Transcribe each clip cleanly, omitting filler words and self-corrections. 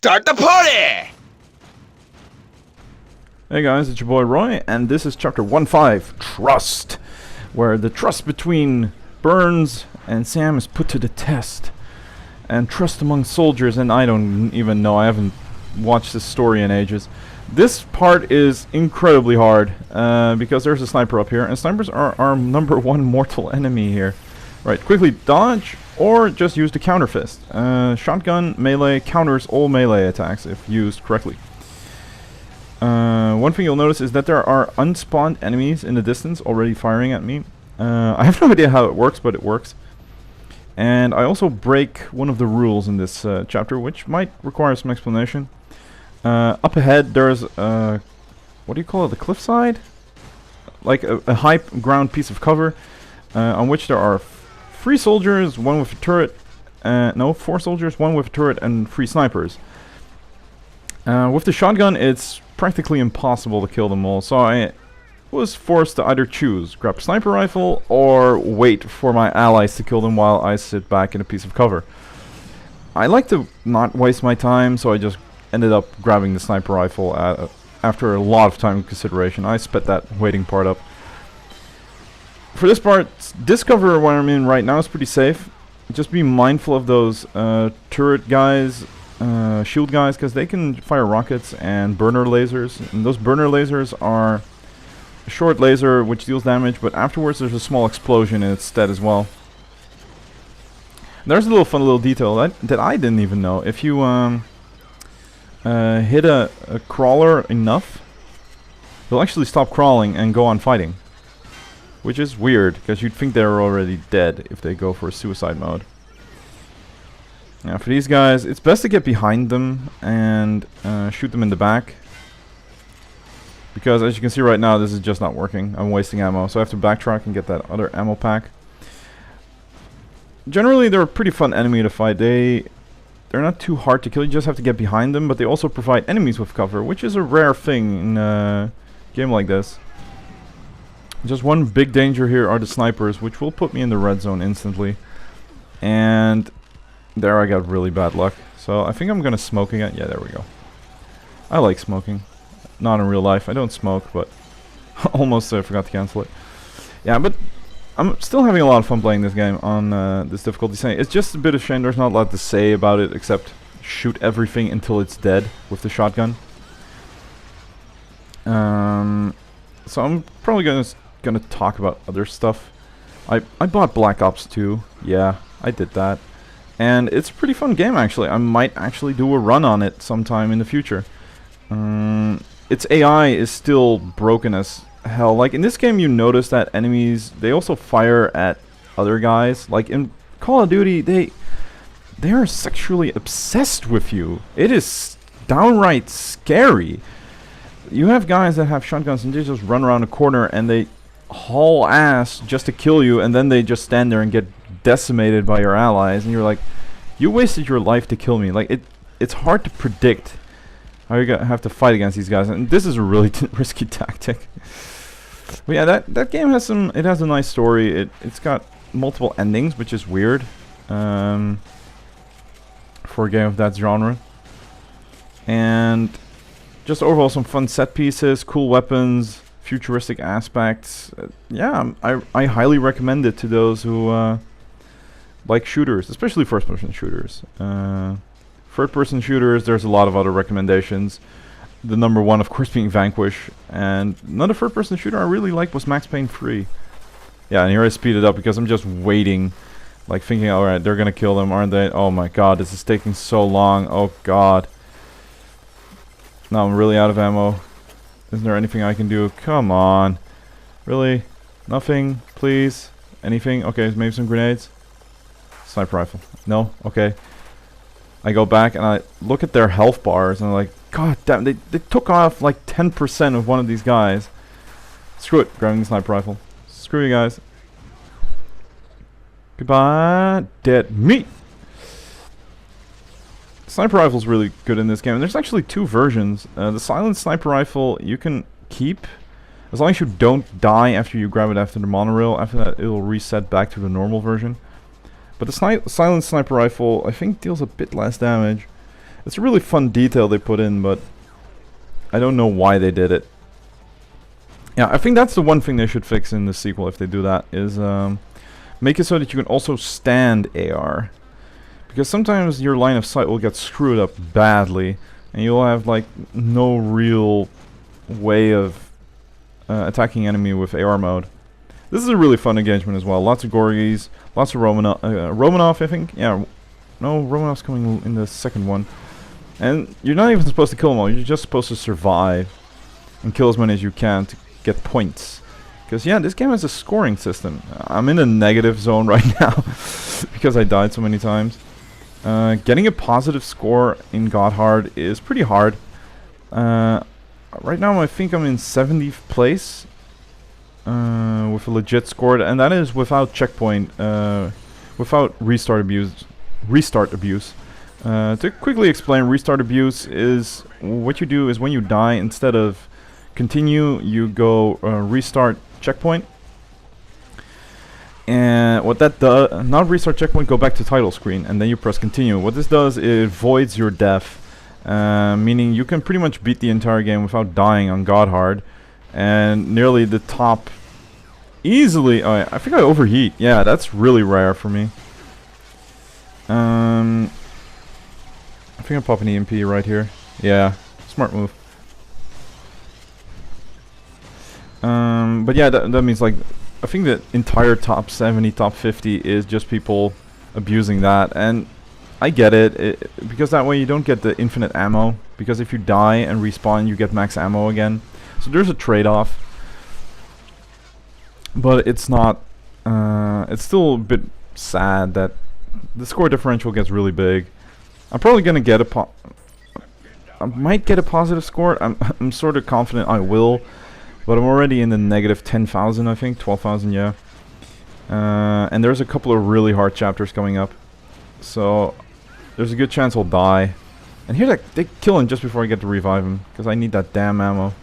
Start the party! Hey guys, it's your boy Roy, and this is chapter 1.5, Trust, where the trust between Burns and Sam is put to the test. And trust among soldiers, and I don't even know, I haven't watched this story in ages. This part is incredibly hard, because there's a sniper up here, and snipers are our #1 mortal enemy here. Right, quickly dodge, or just use the counter fist. Shotgun melee counters all melee attacks if used correctly. One thing you'll notice is that there are unspawned enemies in the distance already firing at me. I have no idea how it works, but it works. And I also break one of the rules in this chapter, which might require some explanation. Up ahead there's what do you call it, the cliffside? Like a high ground piece of cover on which there are 3 soldiers, 1 with a turret, no, 4 soldiers, 1 with a turret, and 3 snipers. With the shotgun it's practically impossible to kill them all, so I was forced to either choose, grab a sniper rifle, or wait for my allies to kill them while I sit back in a piece of cover. I like to not waste my time, so I just ended up grabbing the sniper rifle after a lot of time consideration. I sped that waiting part up. For this part, this cover where I'm in right now is pretty safe. Just be mindful of those turret guys, shield guys, because they can fire rockets and burner lasers. And those burner lasers are a short laser which deals damage, but afterwards there's a small explosion instead as well. There's a little fun little detail that I didn't even know. If you hit a crawler enough, they'll actually stop crawling and go on fighting. Which is weird, because you'd think they're already dead if they go for suicide mode. Now for these guys, it's best to get behind them and shoot them in the back. Because as you can see right now, this is just not working. I'm wasting ammo, so I have to backtrack and get that other ammo pack. Generally, they're a pretty fun enemy to fight. They're not too hard to kill, you just have to get behind them, but they also provide enemies with cover, which is a rare thing in a game like this. Just one big danger here are the snipers, which will put me in the red zone instantly. And there I got really bad luck. So I think I'm gonna smoke again. Yeah, there we go. I like smoking. Not in real life. I don't smoke, but almost forgot to cancel it. Yeah, but I'm still having a lot of fun playing this game on this difficulty setting. It's just a bit of shame there's not a lot to say about it except shoot everything until it's dead with the shotgun. So I'm probably gonna talk about other stuff. I bought Black Ops 2. Yeah, I did that. And it's a pretty fun game actually. I might actually do a run on it sometime in the future. Its AI is still broken as hell. Like in this game you notice that enemies, they also fire at other guys. Like in Call of Duty, they are sexually obsessed with you. It is downright scary. You have guys that have shotguns and they just run around a corner and they haul ass just to kill you, and then they just stand there and get decimated by your allies, and you're like, you wasted your life to kill me. Like it's hard to predict how you have to fight against these guys, and this is a really risky tactic. But yeah, that game has it has a nice story. It's got multiple endings, which is weird for a game of that genre. And just overall some fun set pieces, cool weapons, futuristic aspects. Yeah, I highly recommend it to those who like shooters, especially first-person shooters. Third-person shooters, there's a lot of other recommendations. The #1, of course, being Vanquish. And another third-person shooter I really liked was Max Payne 3. Yeah, and here I speed it up because I'm just waiting, like thinking, alright, they're gonna kill them, aren't they? Oh my god, this is taking so long. Oh god. Now I'm really out of ammo. Isn't there anything I can do? Come on. Really? Nothing? Please? Anything? Okay, maybe some grenades? Sniper rifle. No? Okay. I go back and I look at their health bars and I'm like, god damn, they took off like 10% of one of these guys. Screw it, grabbing the sniper rifle. Screw you guys. Goodbye, dead meat. Sniper rifle's really good in this game, and there's actually 2 versions. The silent sniper rifle you can keep as long as you don't die after you grab it after the monorail. After that it'll reset back to the normal version. But the silent sniper rifle I think deals a bit less damage. It's a really fun detail they put in, but I don't know why they did it. Yeah, I think that's the one thing they should fix in the sequel if they do that, is make it so that you can also stand AR. Because sometimes your line of sight will get screwed up badly, and you'll have like no real way of attacking enemy with AR mode. This is a really fun engagement as well. Lots of Gorgies, lots of Romanov, I think. Yeah, no, Romanov's coming in the second one. And you're not even supposed to kill them all, you're just supposed to survive and kill as many as you can to get points. Because yeah, this game has a scoring system. I'm in a negative zone right now because I died so many times. Getting a positive score in God Hard is pretty hard. Right now I think I'm in 70th place with a legit score, and that is without checkpoint, without restart abuse. To quickly explain, restart abuse is what you do is when you die, instead of continue, you go restart checkpoint. And what that does, not restart checkpoint, go back to title screen, and then you press continue. What this does, it voids your death, meaning you can pretty much beat the entire game without dying on God Hard. And nearly the top, easily, oh, I think I overheat. Yeah, that's really rare for me. I think I pop an EMP right here. Yeah, smart move. But yeah, that means like, I think the entire top 70, top 50 is just people abusing that, and I get it, because that way you don't get the infinite ammo, because if you die and respawn you get max ammo again. So there's a trade-off, but it's not, it's still a bit sad that the score differential gets really big. I'm probably gonna get I might get a positive score. I'm sort of confident I will. But I'm already in the negative 10,000, I think, 12,000, yeah. And there's a couple of really hard chapters coming up, so there's a good chance I'll die. And here they kill him just before I get to revive him, because I need that damn ammo.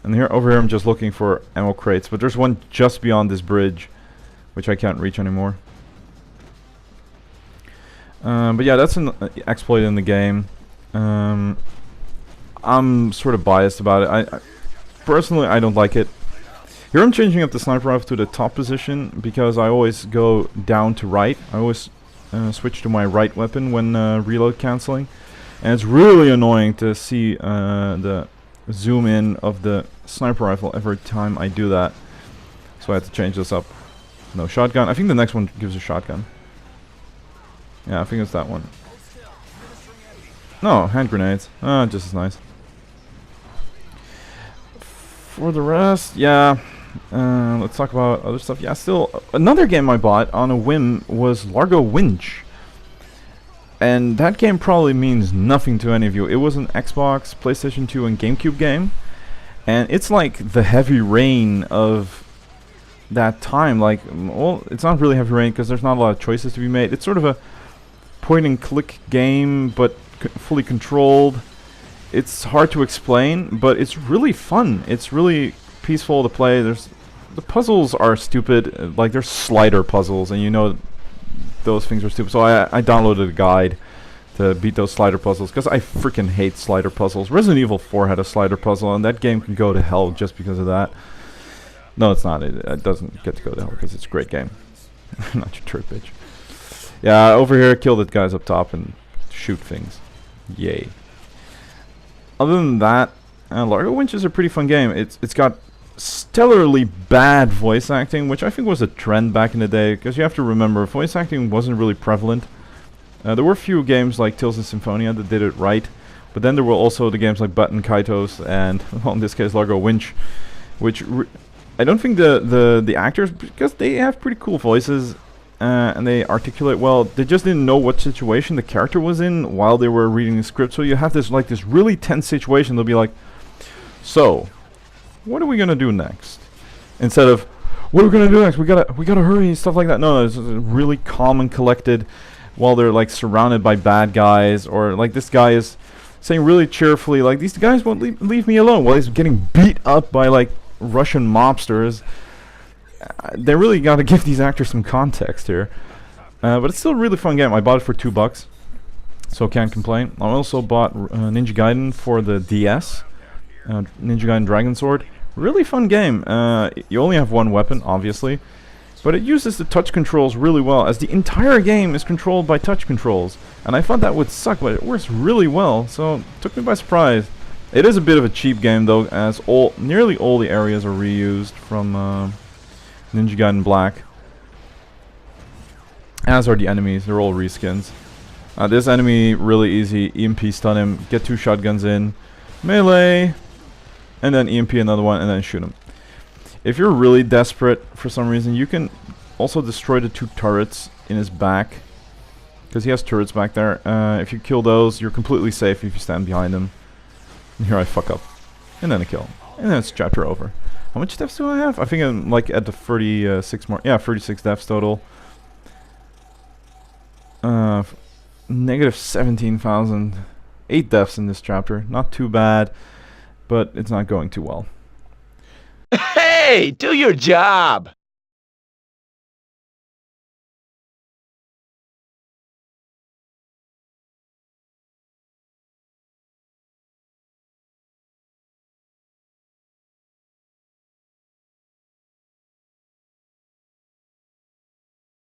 And over here I'm just looking for ammo crates, but there's one just beyond this bridge, which I can't reach anymore. But yeah, that's an exploit in the game. I'm sort of biased about it. I personally, I don't like it. Here I'm changing up the sniper rifle to the top position because I always go down to right. I always switch to my right weapon when reload cancelling. And it's really annoying to see the zoom in of the sniper rifle every time I do that. So I had to change this up. No shotgun. I think the next one gives a shotgun. Yeah, I think it's that one. No, hand grenades. Just as nice. For the rest, yeah, let's talk about other stuff. Yeah, still, another game I bought on a whim was Largo Winch. And that game probably means nothing to any of you. It was an Xbox, PlayStation 2, and GameCube game. And it's like the Heavy Rain of that time. Like, well, it's not really Heavy Rain because there's not a lot of choices to be made. It's sort of a point-and-click game, but fully controlled. It's hard to explain, but it's really fun. It's really peaceful to play. The puzzles are stupid. Like, there's slider puzzles, and you know those things are stupid. So I downloaded a guide to beat those slider puzzles, because I freaking hate slider puzzles. Resident Evil 4 had a slider puzzle, and that game can go to hell just because of that. No, it's not. It doesn't get to go to hell because it's a great game. Not your turd bitch. Yeah, over here, kill the guys up top and shoot things. Yay. Other than that, Largo Winch is a pretty fun game. It's got stellarly bad voice acting, which I think was a trend back in the day, because you have to remember, voice acting wasn't really prevalent. There were a few games like Tales of Symphonia that did it right, but then there were also the games like Button Kaitos and, well, in this case, Largo Winch, which I don't think the actors, because they have pretty cool voices, and they articulate well, they just didn't know what situation the character was in while they were reading the script. So you have this really tense situation. They'll be like, so what are we gonna do next, instead of what are we gonna do next, we gotta hurry, stuff like that. No, it's really calm and collected while they're like surrounded by bad guys, or like this guy is saying really cheerfully like, these guys won't leave me alone, while he's getting beat up by like Russian mobsters. They really got to give these actors some context here, but it's still a really fun game. I bought it for $2. so can't complain. I also bought Ninja Gaiden for the DS, Ninja Gaiden Dragon Sword. Really fun game. You only have one weapon, obviously, but it uses the touch controls really well, as the entire game is controlled by touch controls. And I thought that would suck, but it works really well, so it took me by surprise. It is a bit of a cheap game though, as nearly all the areas are reused from Ninja Gaiden Black. As are the enemies, they're all reskins. This enemy, really easy, EMP stun him, get 2 shotguns in, melee, and then EMP another one, and then shoot him. If you're really desperate for some reason, you can also destroy the 2 turrets in his back, because he has turrets back there. If you kill those, you're completely safe if you stand behind him. And here I fuck up. And then a kill. And then it's chapter over. How much deaths do I have? I think I'm like at the 36 mark. Yeah, 36 deaths total. Negative 17,000. 8 deaths in this chapter. Not too bad, but it's not going too well. Hey, do your job!